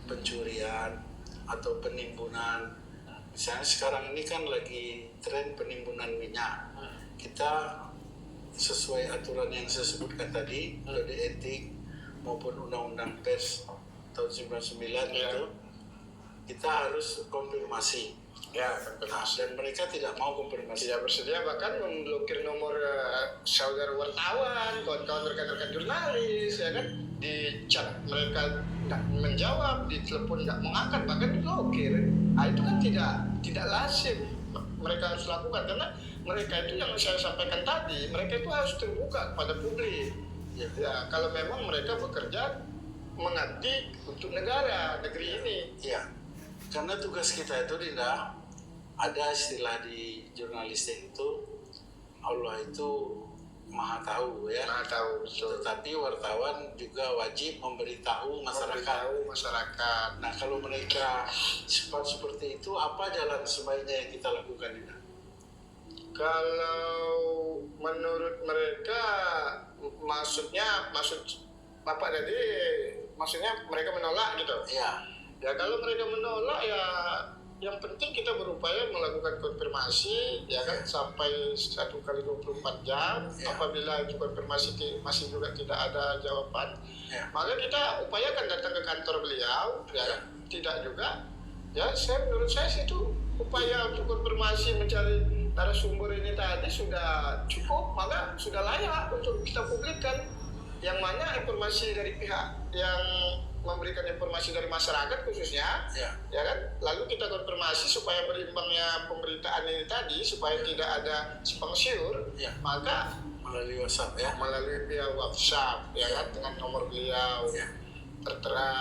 pencurian atau penimbunan. Misalnya sekarang ini kan lagi tren penimbunan minyak. Kita sesuai aturan yang saya sebutkan tadi, kode etik maupun undang-undang pers tahun 99 itu, kita harus konfirmasi. Dan mereka tidak mau konfirmasi. Tidak bersedia, bahkan memblokir nomor saudara wartawan, kawan-kawan rekan-rekan jurnalis, ya kan? Di chat mereka tidak menjawab, di telepon tidak mengangkat, bahkan diblokir. Nah, itu kan tidak lazim mereka harus lakukan, karena mereka itu yang saya sampaikan tadi, mereka itu harus terbuka kepada publik. Ya, kalau memang mereka bekerja mengabdi untuk negeri ini. Ya, karena tugas kita itu tidak ada istilah di jurnalistik itu, Allah itu maha tahu ya. Maha tahu, betul. Tetapi wartawan juga wajib memberitahu masyarakat. Nah, kalau mereka sifat seperti itu, apa jalan sebaiknya yang kita lakukan ini? Kalau menurut mereka, maksud Bapak tadi, maksudnya mereka menolak gitu? Ya. Ya kalau mereka menolak, ya yang penting kita berupaya melakukan konfirmasi, ya kan, sampai 1x24 jam. Apabila itu konfirmasi masih juga tidak ada jawaban, maka kita upayakan datang ke kantor beliau, ya kan. Tidak juga, ya menurut saya sih itu upaya untuk konfirmasi mencari narasumber ini tadi sudah cukup, maka sudah layak untuk kita publikkan. Yang mana informasi dari pihak yang memberikan informasi dari masyarakat khususnya, ya kan, lalu kita konfirmasi supaya berimbangnya pemberitaan ini tadi, supaya tidak ada simpang siur, maka melalui WhatsApp melalui via WhatsApp, ya kan, dengan nomor beliau tertera,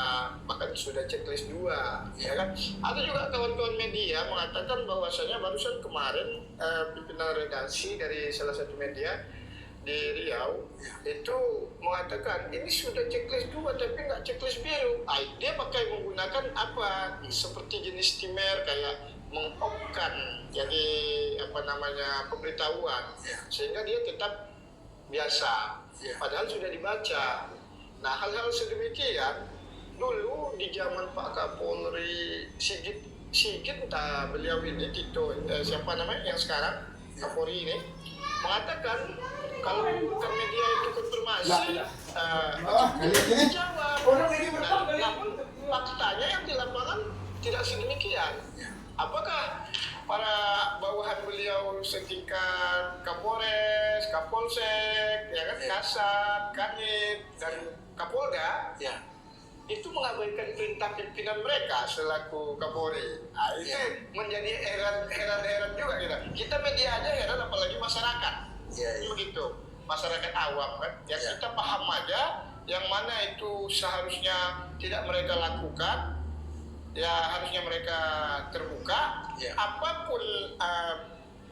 bahkan sudah checklist 2, ya kan. Ada juga kawan-kawan media mengatakan bahwasanya barusan kemarin pimpinan redaksi dari salah satu media di Riau itu mengatakan ini sudah checklist 2 tapi nggak checklist biru. Dia pakai menggunakan apa, seperti jenis timer, kayak mengopkan jadi pemberitahuan, sehingga dia tetap biasa, padahal sudah dibaca. Nah, hal-hal sedemikian dulu di zaman Pak Kapolri Sigit entah beliau ini Tito, siapa namanya yang sekarang Kapolri ini, mengatakan kalau bukan media itu konfirmasi, dijawab. Namun faktanya yang di lapangan tidak sedemikian. Apakah para bawahan beliau setingkat Kapolres, Kapolsek, ya kan, Kasat, Kanit, dan Kapolda, itu mengabaikan perintah pimpinan mereka selaku Kapolri? Nah, itu menjadi heran juga kita media aja heran, apalagi masyarakat. Begitu, masyarakat awam kan, kita paham aja yang mana itu seharusnya tidak mereka lakukan, ya harusnya mereka terbuka. Apapun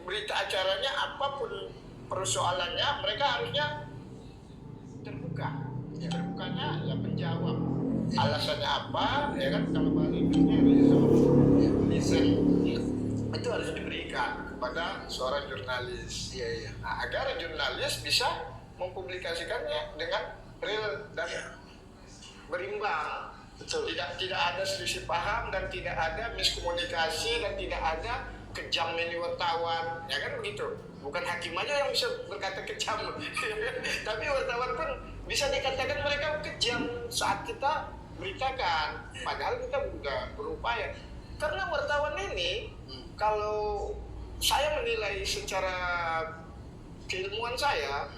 berita acaranya, apapun persoalannya, mereka harusnya terbuka. Terbukanya ya menjawab. Alasannya apa, ya kan, kalau bahasa Inggrisnya reason, itu harus diberikan kepada seorang jurnalis. Nah, agar jurnalis bisa mempublikasikannya dengan real dan berimbang. Betul. Tidak ada selisih paham, dan tidak ada miskomunikasi, dan tidak ada kejam ini wartawan, ya kan begitu. Bukan hakim aja yang bisa berkata kejam, tapi wartawan pun bisa dikatakan mereka kejam saat kita beritakan, padahal kita sudah berupaya. Karena wartawan ini, kalau saya menilai secara keilmuan saya,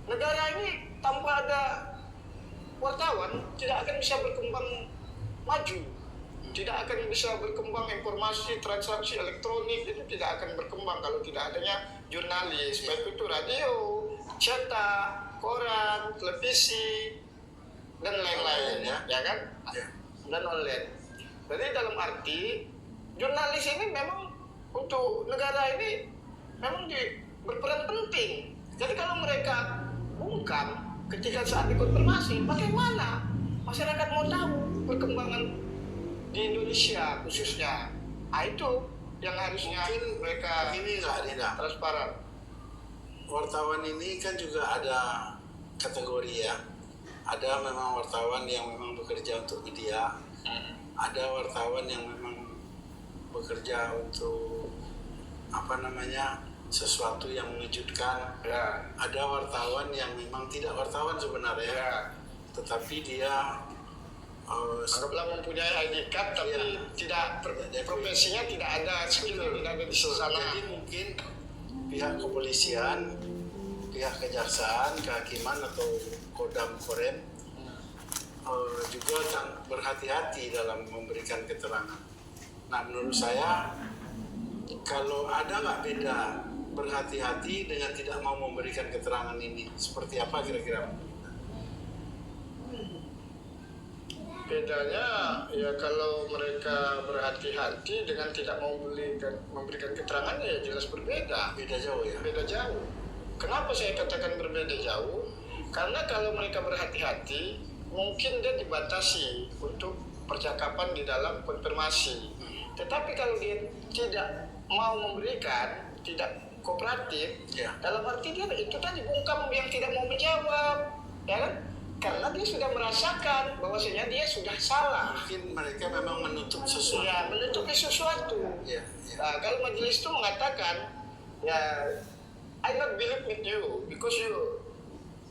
negara ini tanpa ada wartawan tidak akan bisa berkembang maju, tidak akan bisa berkembang informasi transaksi elektronik, itu tidak akan berkembang kalau tidak adanya jurnalis, baik itu radio, cetak, koran, televisi, dan lain-lain, ya kan, dan online. Jadi dalam arti jurnalis ini memang untuk negara ini memang berperan penting. Jadi kalau mereka bungkam ketika saat dikonfirmasi, bagaimana masyarakat mau tahu perkembangan di Indonesia khususnya? Itu yang harusnya mungkin mereka ini tidak transparan. Wartawan ini kan juga ada kategori, ada memang wartawan yang memang bekerja untuk media, ada wartawan yang memang bekerja untuk sesuatu yang mengejutkan. Ya. Ada wartawan yang memang tidak wartawan sebenarnya, Ya. tetapi dia Anggaplah mempunyai ID card tapi Iya. tidak profesinya tidak ada, skillnya tidak ada di sana. jadi mungkin pihak kepolisian, pihak kejaksaan, kehakiman atau kodam korem juga berhati-hati dalam memberikan keterangan. Nah, menurut saya kalau ada nggak beda berhati-hati dengan tidak mau memberikan keterangan ini, seperti apa kira-kira? Bedanya ya kalau mereka berhati-hati dengan tidak mau memberikan keterangan ya jelas berbeda. Beda jauh ya? Beda jauh. Kenapa saya katakan berbeda jauh? Karena kalau mereka berhati-hati, mungkin dia dibatasi untuk percakapan di dalam konfirmasi. Tetapi kalau dia tidak mau memberikan, tidak kooperatif, Ya. dalam arti dia itu tadi bungkam yang tidak mau menjawab, ya kan? Karena dia sudah merasakan bahwasanya dia sudah salah. Mungkin mereka memang menutup sesuatu. Ya, menutupi sesuatu. Ya, ya. Nah, kalau majelis itu mengatakan, ya, I not believe with you because you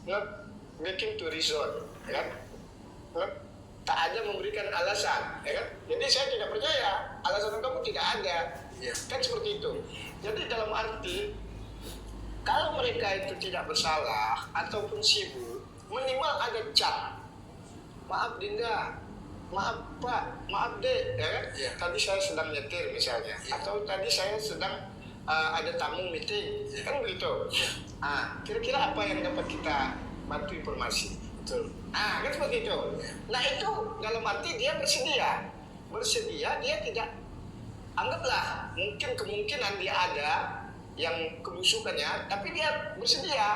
not making to reason, ya kan? Tak ada memberikan alasan, ya kan? Jadi saya tidak percaya alasan kamu tidak ada, Ya. kan seperti itu. Jadi dalam arti kalau mereka itu tidak bersalah ataupun sibuk, minimal ada cat. Maaf Dinda, maaf Pak, maaf Dek, ya kan? Ya. Tadi saya sedang nyetir misalnya, Ya. atau tadi saya sedang ada tamu meeting, Ya. kan begitu. Ya. Kira-kira apa yang dapat kita bantu informasi? Betul. Kan seperti itu. Ya. Nah itu dalam arti dia bersedia dia tidak, anggaplah mungkin kemungkinan dia ada yang kebusukannya, tapi dia bersedia.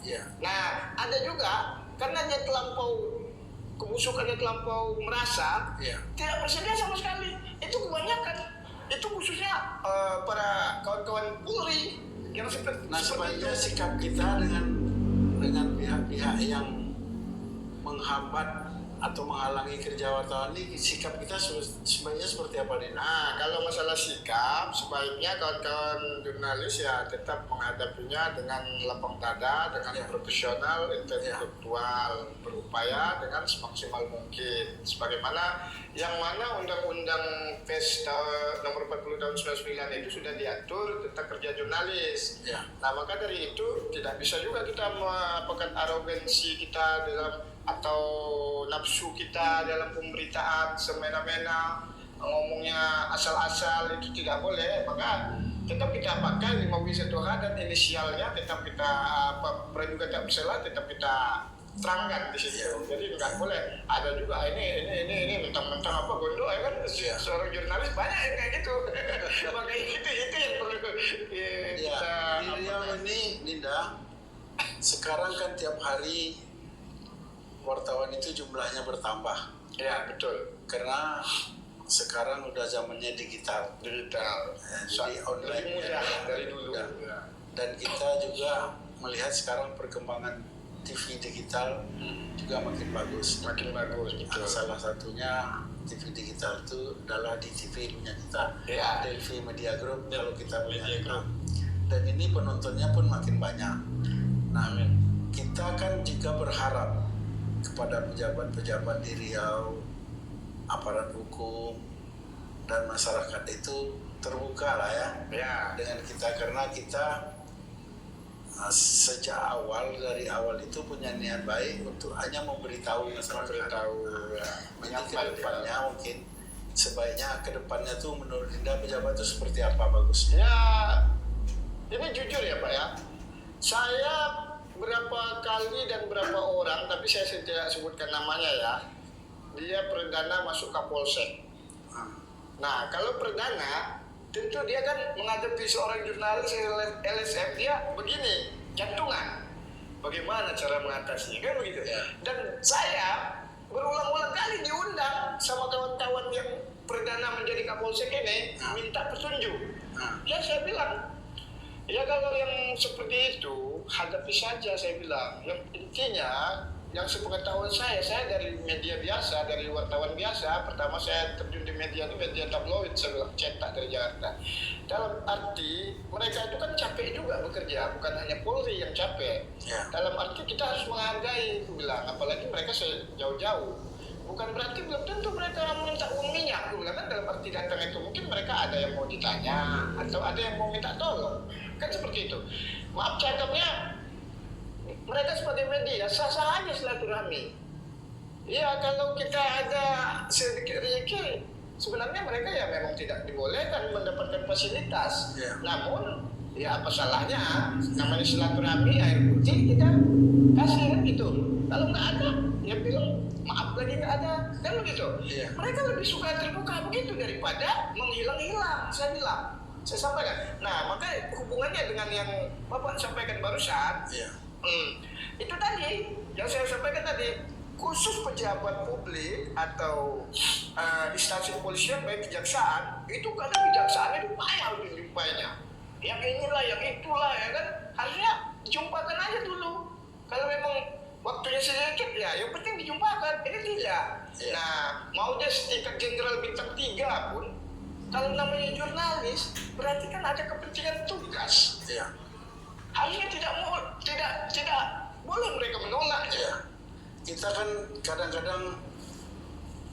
Ya. Nah, ada juga karena dia terlampau kebusukannya terlampau merasa, Ya. tidak bersedia sama sekali. Itu kebanyakan. Itu khususnya para kawan-kawan Polri yang seperti Sebaiknya itu. sikap kita dengan pihak-pihak yang menghambat atau menghalangi kerja wartawan ini, sikap kita sebaiknya seperti apa nih? Nah, kalau masalah sikap, sebaiknya kawan-kawan jurnalis ya tetap menghadapinya dengan lapang dada, dengan Ya. profesional, intelektual, berupaya dengan semaksimal mungkin. Sebagaimana yang mana Undang-Undang PES nomor 40 tahun 99 itu sudah diatur tentang kerja jurnalis. Ya. Nah, maka dari itu tidak bisa juga kita mengapakan arogansi kita dalam atau nafsu kita dalam pemberitaan semena-mena, ngomongnya asal-asal, itu tidak boleh. Maka tetap kita pakai 5W1H dan inisialnya tetap kita praduga tak bersalah tetap kita terangkan di situ. Jadi nggak boleh ada juga ini mentang-mentang apa gondok, ya kan? Ya. Seorang jurnalis banyak yang kayak gitu. Makanya itu yang perlu Ya, kita di Riau ini, Dinda, sekarang kan tiap hari wartawan itu jumlahnya bertambah. ya betul. Karena sekarang udah zamannya digital. Digital. Jadi online lebih mudah ya, dari dulu. mudah. Ya. Dan kita juga melihat sekarang perkembangan TV digital juga makin bagus. Makin bagus, betul. Salah satunya TV digital itu adalah di TV punya kita, Ya. Delphi Media Group kalau kita punya Media kita. Group. Dan ini penontonnya pun makin banyak. Nah, kita kan juga berharap kepada pejabat-pejabat di Riau, aparat hukum, dan masyarakat itu terbuka lah ya Ya. dengan kita, karena kita sejak dari awal itu punya niat baik untuk hanya memberitahu masyarakat. Memberitahu, ya. Nanti ke Menyampaikan. depannya mungkin sebaiknya ke depannya tuh menurut Dinda pejabat itu seperti apa bagusnya? Ya, ini jujur ya Pak ya. Saya berapa kali dan berapa orang, tapi saya tidak sebutkan namanya ya. Dia perdana masuk Kapolsek. Nah, kalau perdana, tentu dia kan menghadapi seorang jurnalis LSM, dia begini, jantungan. Bagaimana cara mengatasinya, kan begitu. Ya. Dan saya berulang-ulang kali diundang sama kawan-kawan yang perdana menjadi Kapolsek ini, minta petunjuk. Ya saya bilang, ya kalau yang seperti itu, hadapi saja saya bilang. Yang intinya, yang sepengetahuan saya dari media biasa, dari wartawan biasa. Pertama saya terjun di media ini, media tabloid, saya bilang cetak dari Jakarta. Dalam arti mereka itu kan capek juga bekerja, bukan hanya Polri yang capek. Ya. Dalam arti kita harus menghargai, aku bilang, apalagi mereka jauh-jauh. Bukan berarti belum tentu mereka minta uang minyak, aku bilang kan dalam arti datang itu mungkin mereka ada yang mau ditanya atau ada yang mau minta tolong, kan seperti itu. Maaf cakapnya, mereka sebagai media sah-sah aja silaturahmi. Ya kalau kita ada sedikit rezeki, sebenarnya mereka ya memang tidak dibolehkan mendapatkan fasilitas. Ya. Namun ya apa salahnya, namanya silaturahmi, air putih kita kasih kan gitu. Kalau nggak ada, ya bilang maaf lagi nggak ada, kan begitu. Ya. Mereka lebih suka terbuka begitu daripada menghilang-hilang. Saya bilang, saya sampaikan. Nah makanya hubungannya dengan yang Bapak sampaikan barusan. Ya. Itu tadi yang saya sampaikan tadi, khusus pejabat publik atau instansi kepolisian baik kejaksaan, itu kadang kejaksaan itu payah jumpainya. Yang inilah, yang itulah, ya kan, harusnya dijumpakan aja dulu. Kalau memang waktunya sedikit ya, yang penting dijumpakan. Ini tidak. Ya. Nah, mau dia setingkat jenderal bintang 3 pun, kalau namanya jurnalis, berarti kan ada kepentingan tugas. Ya. Harusnya tidak boleh mereka menolaknya. Ya. Kita kan kadang-kadang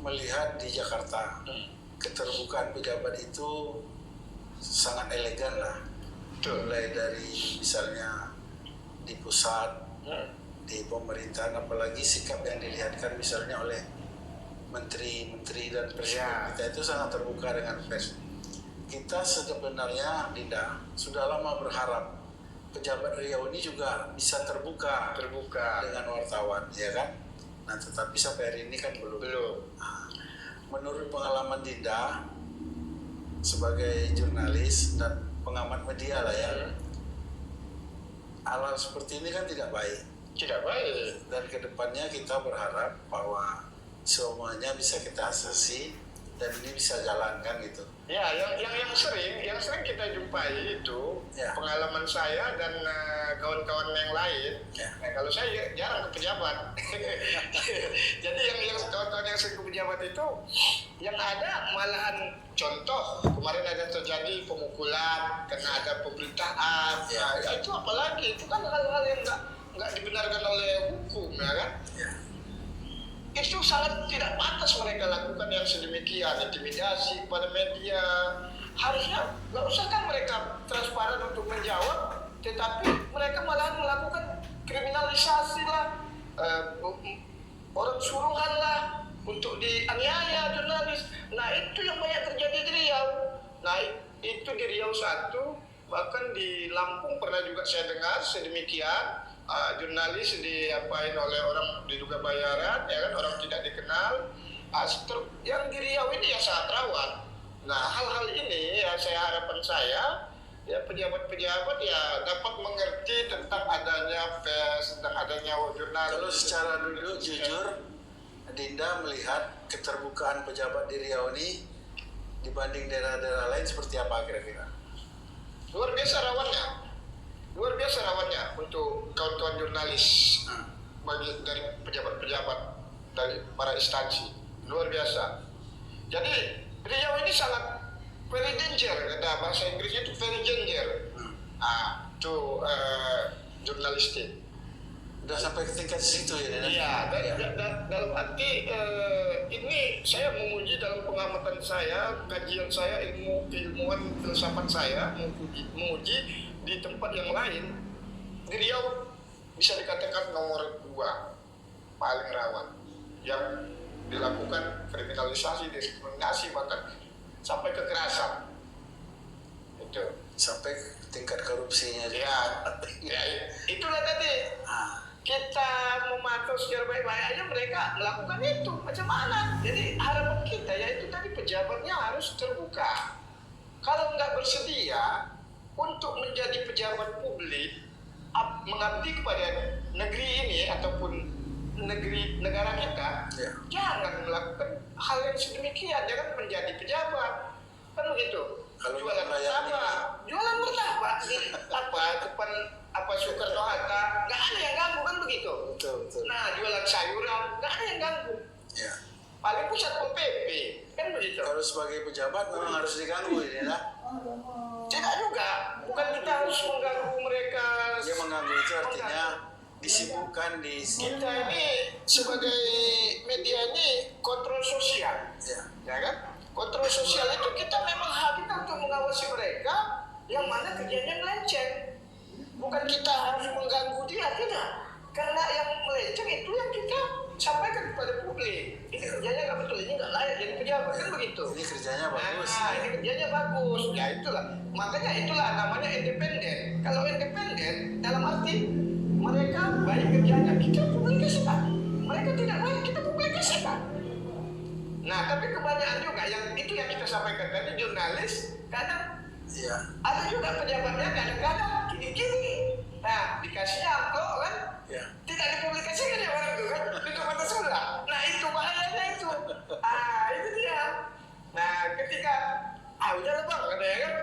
melihat di Jakarta keterbukaan pejabat itu sangat elegan lah. Mulai dari misalnya di pusat, di pemerintahan, apalagi sikap yang dilihatkan misalnya oleh menteri-menteri dan presiden kita itu sangat terbuka dengan pers. Kita sebenarnya, Dinda, sudah lama berharap pejabat Riau ini juga bisa terbuka dengan wartawan, ya kan? Nah, tetapi sampai hari ini kan belum. Nah, menurut pengalaman Dinda sebagai jurnalis dan pengamat media lah ya, hal seperti ini kan tidak baik. Tidak baik. Dan kedepannya kita berharap bahwa semuanya bisa kita asesi dan ini bisa jalankan gitu. Ya, yang sering kita jumpai itu pengalaman saya dan kawan-kawan yang lain. Nah, kalau saya jarang ke pejabat. Jadi yang kawan-kawan yang sering ke pejabat itu, yang ada malahan contoh kemarin ada terjadi pemukulan karena ada pemberitaan. Ya itu apalagi itu kan hal-hal yang nggak dibenarkan oleh hukum, ya kan? Itu sangat tidak pantas mereka lakukan yang sedemikian, intimidasi kepada media. Harusnya nggak usah kan mereka transparan untuk menjawab, tetapi mereka malah melakukan kriminalisasi lah, orang suruhan lah untuk dianiaya jurnalis. Nah itu yang banyak terjadi di Riau. Nah itu di Riau 1, bahkan di Lampung pernah juga saya dengar sedemikian. Jurnalis diapain oleh orang diduga bayaran, ya kan, orang tidak dikenal. Yang di Riau ini ya sangat rawan. Nah hal-hal ini ya harapan saya ya pejabat-pejabat ya dapat mengerti tentang adanya pers, tentang adanya jurnalis. Kalau secara dulu jujur, Dinda melihat keterbukaan pejabat di Riau ini dibanding daerah-daerah lain seperti apa kira-kira? Luar biasa rawannya untuk kawan-kawan jurnalis bagi dari pejabat-pejabat dari para instansi, luar biasa. Jadi Riau ini sangat very danger, kata bahasa Inggrisnya itu very danger. Jurnalistik. Udah sampai ke tingkat situ ya? Iya, dalam arti ini saya menguji dalam pengamatan saya, kajian saya, ilmuwan filsafat saya, menguji di tempat yang lain. Di Riau bisa dikatakan nomor 2 paling rawan yang dilakukan kriminalisasi, diskriminasi, bahkan sampai kekerasan. Itu sampai tingkat korupsinya juga. Ya, itulah tadi. Kita memantau secara baik-baik aja mereka melakukan itu. Macam mana? Jadi harapan kita yaitu tadi pejabatnya harus terbuka. Kalau nggak bersedia untuk menjadi pejabat publik, mengabdi kepada negeri ini ataupun negara kita, jangan melakukan hal yang sedemikian. Jangan menjadi pejabat. kan begitu. Kalau Jualan nggak melayani. martabak di depan Soekarno Hatta, nggak ada yang ganggu kan begitu. Betul. Nah, jualan sayuran nggak ada yang ganggu. Ya. Paling pusat PP kan begitu. Kalau sebagai pejabat memang harus diganggu ini lah. Tidak juga, bukan kita harus mengganggu mereka. Dia mengganggu itu artinya disibukkan di Kita ini sebagai media ini kontrol sosial, ya kan? Kontrol sosial itu kita memang hak kita untuk mengawasi mereka yang mana kerjanya melenceng. Bukan kita harus mengganggu dia, tidak. Karena yang melenceng itu yang kita sampaikan kepada publik. Ini kerjanya nggak betul, ini nggak layak jadi pejabat, kan begitu. Ini kerjanya bagus. Nah, ini kerjanya bagus. Ya itulah. Makanya itulah namanya independen. Kalau independen dalam arti mereka baik kerjanya, kita publikasikan. Mereka tidak baik, kita publikasikan. Nah, tapi kebanyakan juga yang itu yang kita sampaikan tadi, jurnalis kadang Iya. ada juga pejabatnya kadang-kadang gini-gini. Nah, dikasihnya amplop kan, Ya. tidak dipublikasikan ya orang itu kan, itu mata sebelah. Nah, itu bahayanya itu. Itu dia. Nah, ketika udah lah bang, ada ya kan,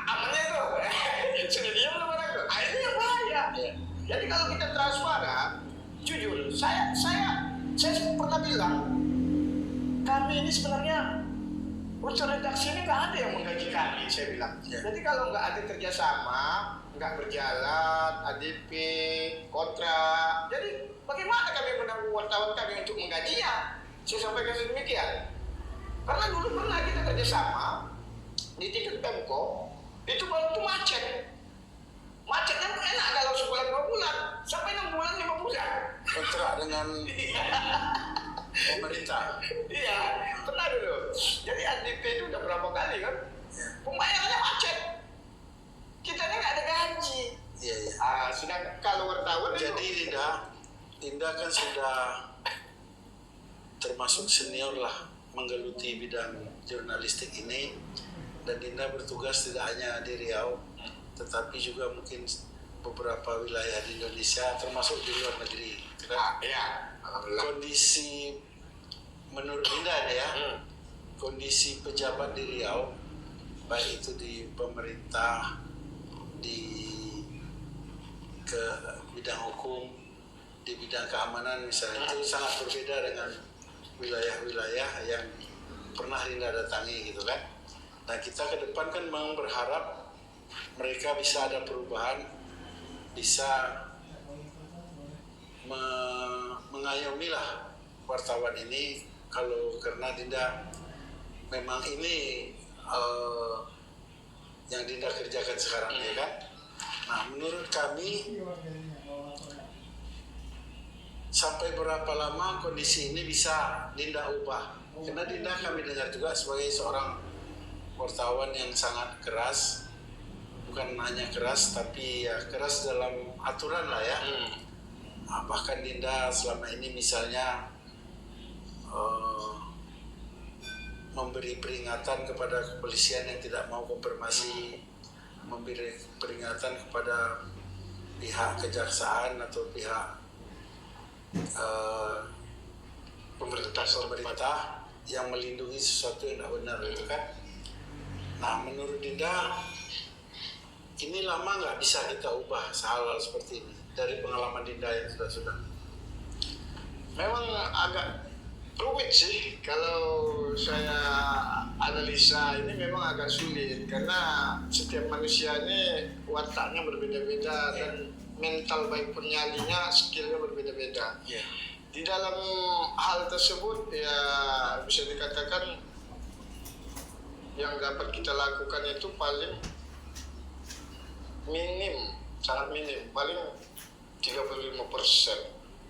amannya itu, sudah diam lah orang itu. Ini yang bahaya. Ya. Jadi kalau kita transparan, jujur, saya pernah bilang, kami ini sebenarnya unsur redaksi ini nggak ada yang menggaji kami, saya bilang. Ya. Jadi kalau nggak ada kerjasama, nggak berjalan, ADP, kontrak, jadi bagaimana kami menanggung wartawan kami untuk menggajinya? Saya sampaikan sedemikian. Karena dulu pernah kita kerjasama di tingkat Pemko, itu baru itu macet. Macetnya enak kalau sebulan 2 bulan, sampai 6 bulan 5 bulan. Kontrak dengan pemerintah. Iya, pernah dulu. Jadi ADP itu udah berapa kali kan? Ya. Pembayarannya macet. Kita ini nggak ada gaji. Iya. Sedangkan kalau wartawan Jadi Dinda kan sudah termasuk senior lah menggeluti bidang jurnalistik ini, dan Dinda bertugas tidak hanya di Riau tetapi juga mungkin beberapa wilayah di Indonesia termasuk di luar negeri. ya, alhamdulillah. Kondisi menurut Dinda ya, kondisi pejabat di Riau baik itu di pemerintah, di bidang hukum, di bidang keamanan misalnya, itu sangat berbeda dengan wilayah-wilayah yang pernah Dinda datangi gitu kan. Nah, kita ke depan kan memang berharap mereka bisa ada perubahan, bisa mengayomi lah wartawan ini, kalau karena Dinda memang ini yang Dinda kerjakan sekarang ya kan. Nah, menurut kami sampai berapa lama kondisi ini bisa Dinda ubah? Karena Dinda kami dengar juga sebagai seorang wartawan yang sangat keras, bukan hanya keras tapi ya keras dalam aturan lah ya. Nah, bahkan Dinda selama ini misalnya memberi peringatan kepada kepolisian yang tidak mau konfirmasi, memberi peringatan kepada pihak kejaksaan atau pihak pemerintah yang melindungi sesuatu yang tidak benar itu kan. Nah, menurut Dinda ini lama nggak bisa kita ubah hal-hal seperti ini dari pengalaman Dinda yang sudah. Memang agak rumit sih kalau saya analisa, ini memang agak sulit karena setiap manusia ini wataknya berbeda-beda dan mental baik penyalinya, skillnya berbeda-beda. Yeah. Di dalam hal tersebut ya bisa dikatakan yang dapat kita lakukan itu paling minim, sangat minim, paling 35%.